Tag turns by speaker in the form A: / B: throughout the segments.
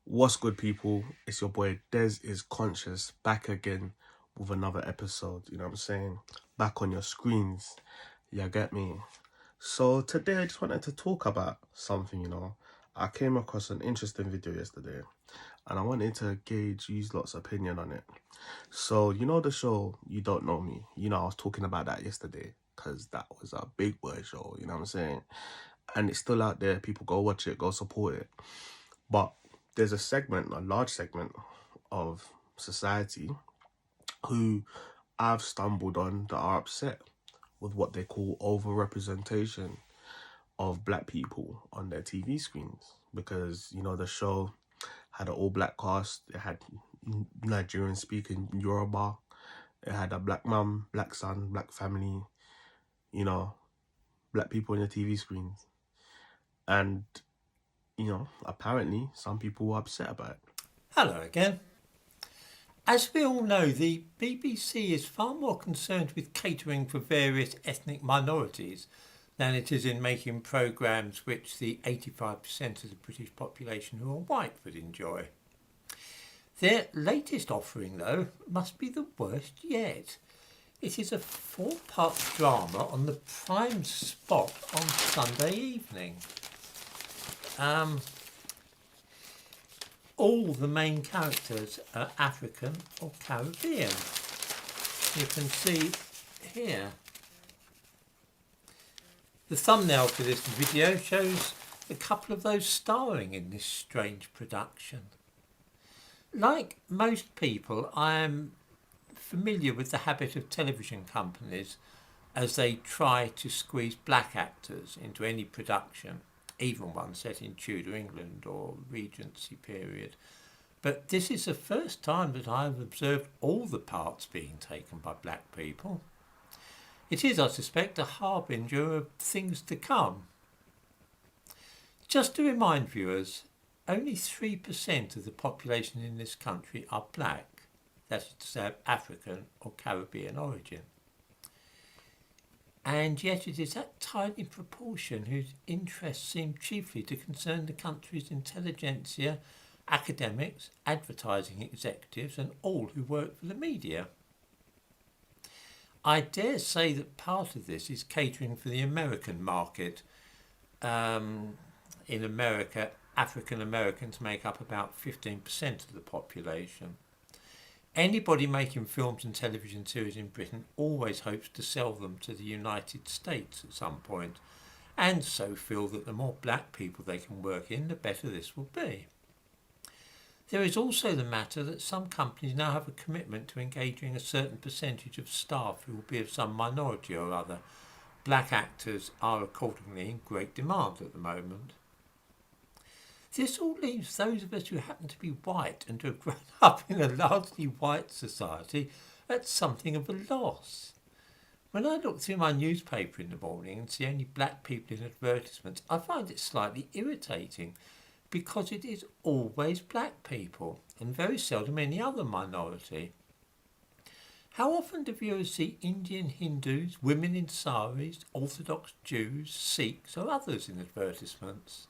A: What's good, people? It's your boy Des is Conscious back again with another episode. You know what I'm saying? Back on your screens. You get me? So today I just wanted to talk about something. I came across an interesting video yesterday and I wanted to use lot's opinion on it. So, the show You Don't Know Me? I was talking about that yesterday because that was a big boy show, you know what I'm saying? And it's still out there. People go watch it, go support it. But there's a large segment of society who I've stumbled on that are upset with what they call overrepresentation of black people on their TV screens. Because, the show had an all-black cast. It had Nigerian speaking Yoruba. It had a black mum, black son, black family, black people on the TV screens. And, apparently some people were upset about it.
B: Hello again. As we all know, the BBC is far more concerned with catering for various ethnic minorities than it is in making programmes which the 85% of the British population who are white would enjoy. Their latest offering, though, must be the worst yet. It is a 4-part drama on the prime spot on Sunday evening. All the main characters are African or Caribbean. You can see here. The thumbnail for this video shows a couple of those starring in this strange production. Like most people, I am familiar with the habit of television companies as they try to squeeze black actors into any production, even one set in Tudor England or Regency period. But this is the first time that I have observed all the parts being taken by black people. It is, I suspect, a harbinger of things to come. Just to remind viewers, only 3% of the population in this country are black, that is to say of African or Caribbean origin. And yet it is that tiny proportion whose interests seem chiefly to concern the country's intelligentsia, academics, advertising executives and all who work for the media. I dare say that part of this is catering for the American market. In America, African Americans make up about 15% of the population. Anybody making films and television series in Britain always hopes to sell them to the United States at some point, and so feel that the more black people they can work in, the better this will be. There is also the matter that some companies now have a commitment to engaging a certain percentage of staff who will be of some minority or other. Black actors are accordingly in great demand at the moment. This all leaves those of us who happen to be white and to have grown up in a largely white society at something of a loss. When I look through my newspaper in the morning and see only black people in advertisements, I find it slightly irritating because it is always black people and very seldom any other minority. How often do viewers see Indian Hindus, women in saris, Orthodox Jews, Sikhs or others in advertisements?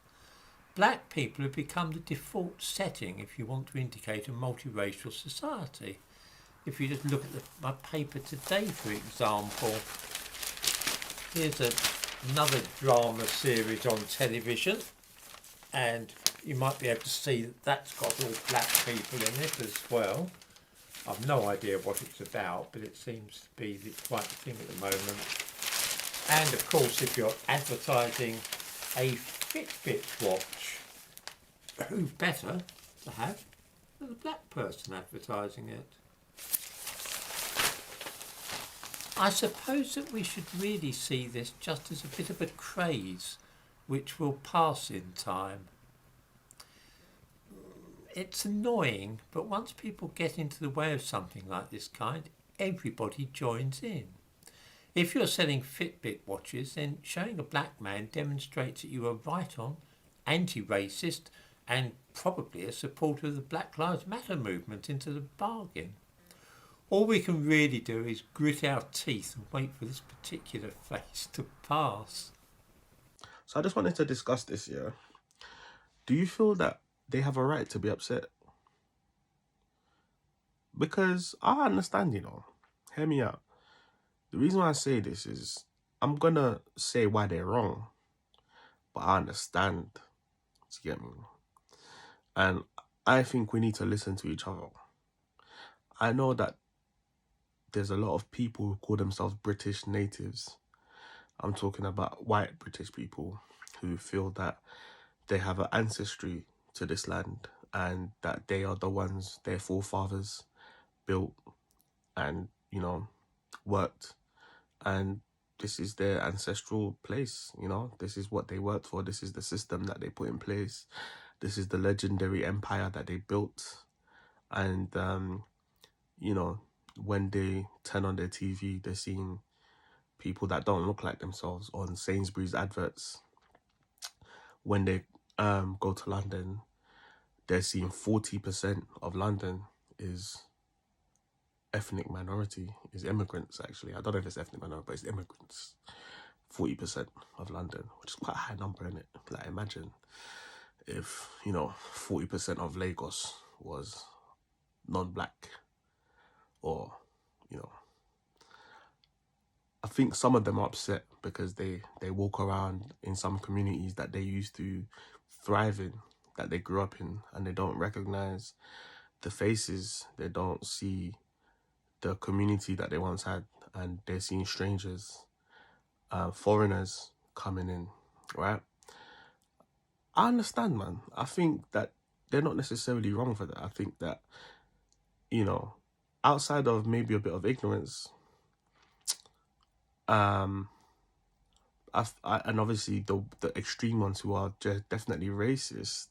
B: Black people have become the default setting if you want to indicate a multiracial society. If you just look at my paper today, for example, here's another drama series on television, and you might be able to see that that's got all black people in it as well. I've no idea what it's about, but it seems to be quite the thing at the moment. And of course, if you're advertising a Fitbit watch, who better to have than a black person advertising it? I suppose that we should really see this just as a bit of a craze which will pass in time. It's annoying, but once people get into the way of something like this kind, everybody joins in. If you're selling Fitbit watches, then showing a black man demonstrates that you are right on, anti-racist, and probably a supporter of the Black Lives Matter movement into the bargain. All we can really do is grit our teeth and wait for this particular phase to pass.
A: So I just wanted to discuss this, yeah. Do you feel that they have a right to be upset. Because I understand, hear me out. The reason why I say this is I'm gonna say why they're wrong, but I understand. Do you get me? And I think we need to listen to each other. I know that there's a lot of people who call themselves British natives. I'm talking about white British people who feel that they have an ancestry to this land and that they are the ones their forefathers built and, worked. And this is their ancestral place, This is what they worked for. This is the system that they put in place. This is the legendary empire that they built. And, when they turn on their TV, they're seeing people that don't look like themselves on Sainsbury's adverts. When they go to London, they're seeing 40% of London is ethnic minority, is immigrants, actually. I don't know if it's ethnic minority, but it's immigrants. 40% of London, which is quite a high number, isn't it? Like, imagine if, 40% of Lagos was non-black, or, I think some of them are upset because they walk around in some communities that they used to thrive in, that they grew up in, and they don't recognize the faces. They don't see the community that they once had, and they're seeing strangers, foreigners coming in, right? I understand, man. I think that they're not necessarily wrong for that. I think that, outside of maybe a bit of ignorance, and obviously the extreme ones who are just definitely racist,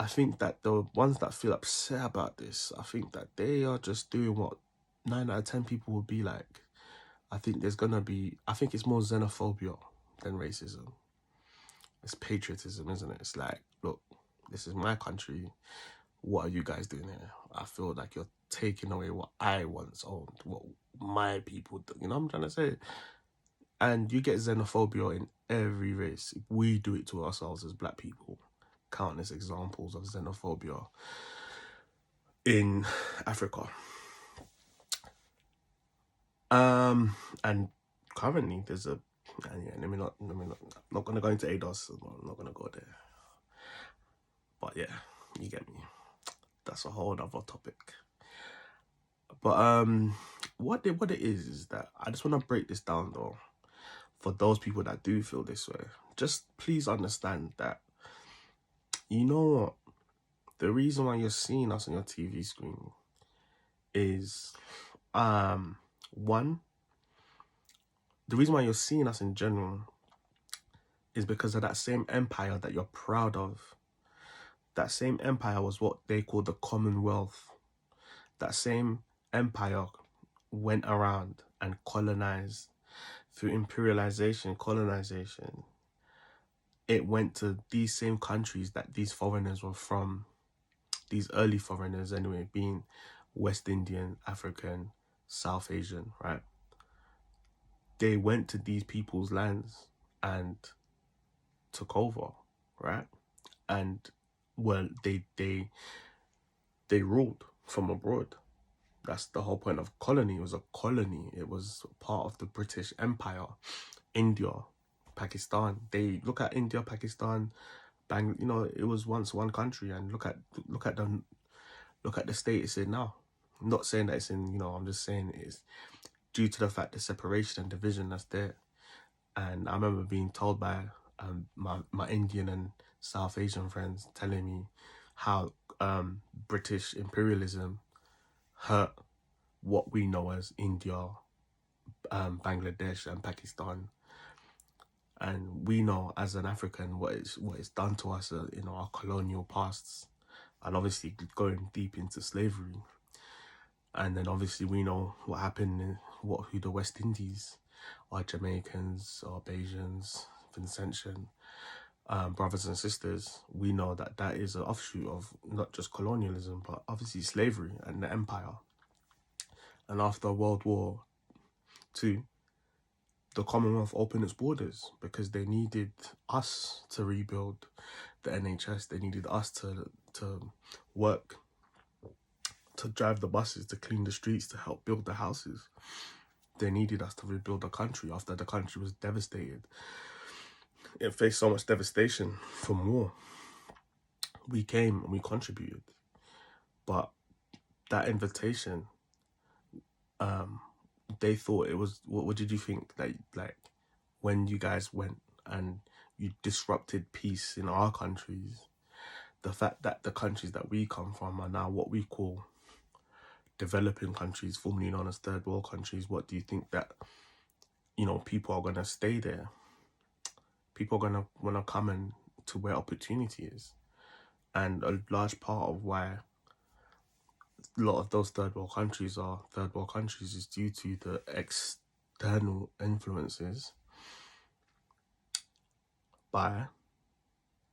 A: I think that the ones that feel upset about this, I think that they are just doing what 9 out of 10 people would be like. I think it's more xenophobia than racism. It's patriotism, isn't it? It's like, look, this is my country. What are you guys doing here? I feel like you're taking away what I once owned, what my people do. You know what I'm trying to say? And you get xenophobia in every race. We do it to ourselves as black people. Countless examples of xenophobia in Africa. And currently there's I'm not gonna go into ADOS. I'm not gonna go there. But yeah, you get me. That's a whole other topic. But what it is that I just want to break this down though, for those people that do feel this way. Just please understand that, you know what, the reason why you're seeing us on your TV screen is, one, the reason why you're seeing us in general is because of that same empire that you're proud of. That same empire was what they call the Commonwealth. That same empire went around and colonized through imperialization, colonization. It went to these same countries that these foreigners were from, these early foreigners anyway, being West Indian, African, South Asian, right? They went to these people's lands and took over, right? And well, they ruled from abroad. That's the whole point of colony. It was a colony. It was part of the British Empire. India, Pakistan. They look at India, Pakistan, it was once one country, and look at the state it's in now. I'm not saying that it's in, I'm just saying it's due to the fact the separation and division that's there. And I remember being told by my Indian and South Asian friends telling me how British imperialism hurt what we know as India, Bangladesh and Pakistan. And we know as an African what it's done to us in our colonial pasts, and obviously going deep into slavery. And then obviously we know what happened in who the West Indies, our Jamaicans, our Bajans, Vincentian, brothers and sisters. We know that is an offshoot of not just colonialism, but obviously slavery and the empire. And after World War II, the Commonwealth opened its borders because they needed us to rebuild. the NHS. They needed us to work, to drive the buses, to clean the streets, to help build the houses. They needed us to rebuild the country after the country was devastated. It faced so much devastation from war. We came and we contributed. But that invitation, they thought it was, what did you think that, like, when you guys went and you disrupted peace in our countries, the fact that the countries that we come from are now what we call developing countries, formerly known as third world countries, what do you think that, you know, people are going to stay there? People are going to want to come and to where opportunity is. And a large part of why a lot of those third world countries are third world countries is due to the external influences by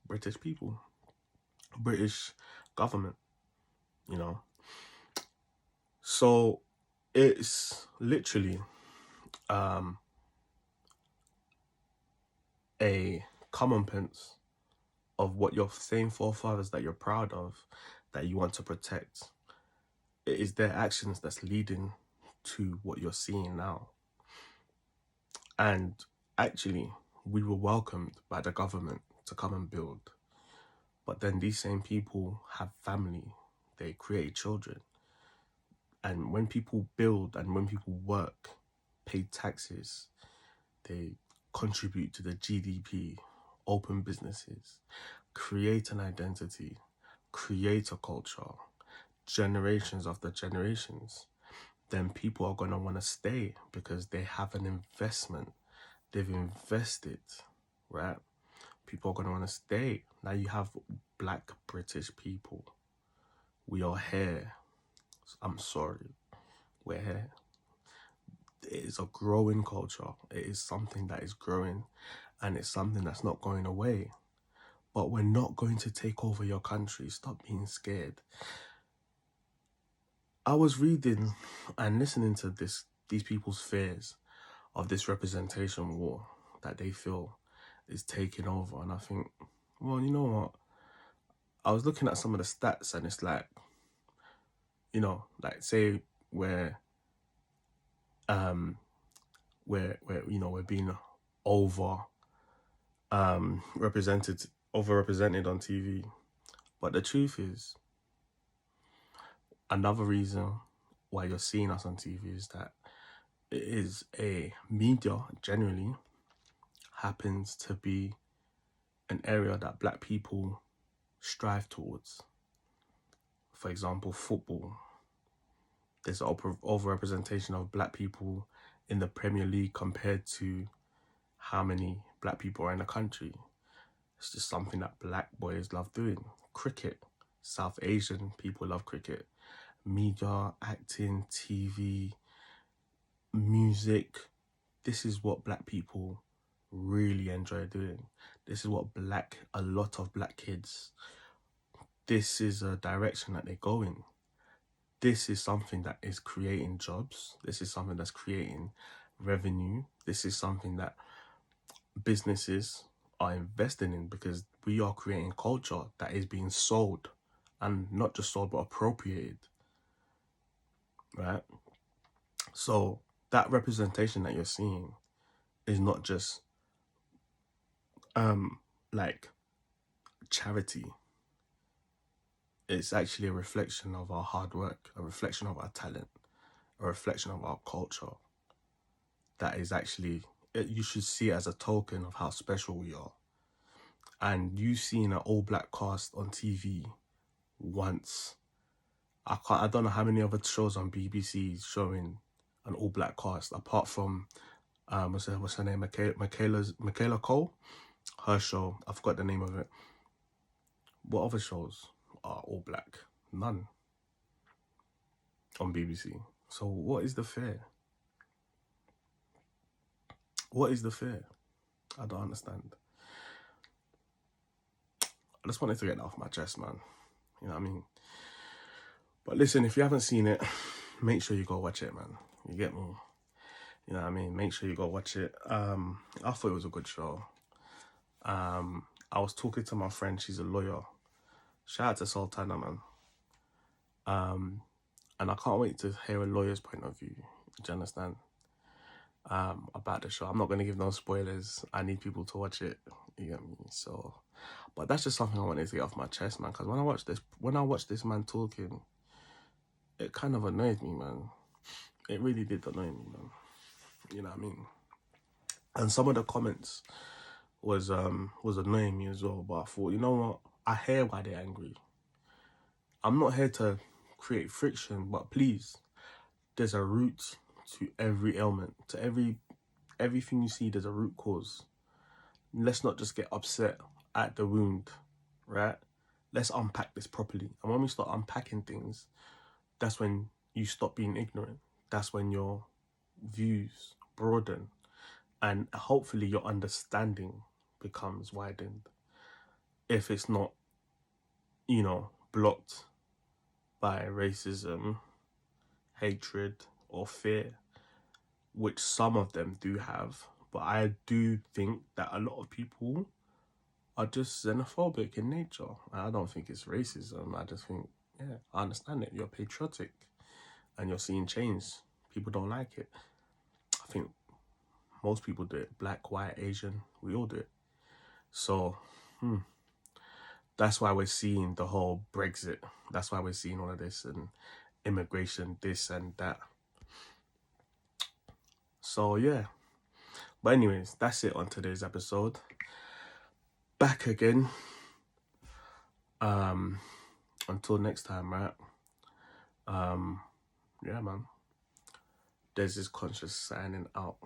A: British people, British government, you know. So it's literally a comeuppance of what your same forefathers that you're proud of, that you want to protect. It is their actions that's leading to what you're seeing now. And actually, we were welcomed by the government to come and build. But then these same people have family, they create children. And when people build and when people work, pay taxes, they contribute to the GDP, open businesses, create an identity, create a culture, generations after generations, then people are going to want to stay because they have an investment. They've invested, right? People are going to want to stay. Now you have Black British people. We are here. I'm sorry. We're here. It is a growing culture. It is something that is growing, and it's something that's not going away. But we're not going to take over your country. Stop being scared. I was reading and listening to these people's fears of this representation war that they feel is taking over. And I think, well, you know what? I was looking at some of the stats and it's like, you know, like say we're we're being overrepresented on TV. But the truth is, another reason why you're seeing us on TV is that it is a media generally happens to be an area that Black people strive towards. For example, football. There's an overrepresentation of Black people in the Premier League compared to how many Black people are in the country. It's just something that Black boys love doing. Cricket. South Asian people love cricket. Media, acting, TV, music. This is what Black people really enjoy doing. This is what a lot of Black kids, this is a direction that they go in. This is something that is creating jobs. This is something that's creating revenue. This is something that businesses are investing in because we are creating culture that is being sold, and not just sold, but appropriated, right? So that representation that you're seeing is not just like charity. It's actually a reflection of our hard work, a reflection of our talent, a reflection of our culture. That is actually, you should see it as a token of how special we are. And you seeing an all-Black cast on TV once, I don't know how many other shows on BBC showing an all-Black cast apart from what's her name, Michaela Cole, her show, I forgot the name of it. What other shows are all Black? None on BBC. So what is the fear? What is the fear? I don't understand. I just wanted to get that off my chest, man. You know what I mean? But listen, if you haven't seen it, make sure you go watch it, man. You get me? You know what I mean? Make sure you go watch it. I thought it was a good show. I was talking to my friend, she's a lawyer. Shout out to Sultana, man. And I can't wait to hear a lawyer's point of view. Do you understand? About the show. I'm not going to give no spoilers. I need people to watch it. You get me? So, but that's just something I wanted to get off my chest, man. Because when I watched this man talking, it kind of annoyed me, man. It really did annoy me, man. You know what I mean? And some of the comments was annoying me as well. But I thought, you know what? I hear why they're angry. I'm not here to create friction, but please, there's a root to every ailment, to everything you see. There's a root cause. Let's not just get upset at the wound, right? Let's unpack this properly. And when we start unpacking things, that's when you stop being ignorant. That's when your views broaden, and hopefully your understanding becomes widened. If it's not, blocked by racism, hatred, or fear, which some of them do have. But I do think that a lot of people are just xenophobic in nature. I don't think it's racism. I just think, yeah, I understand it. You're patriotic and you're seeing change. People don't like it. I think most people do it. Black, white, Asian, we all do it. So, that's why we're seeing the whole Brexit. That's why we're seeing all of this and immigration, this and that. So, yeah. But anyways, that's it on today's episode. Back again. Until next time, right? Yeah, man. There's this conscious signing out.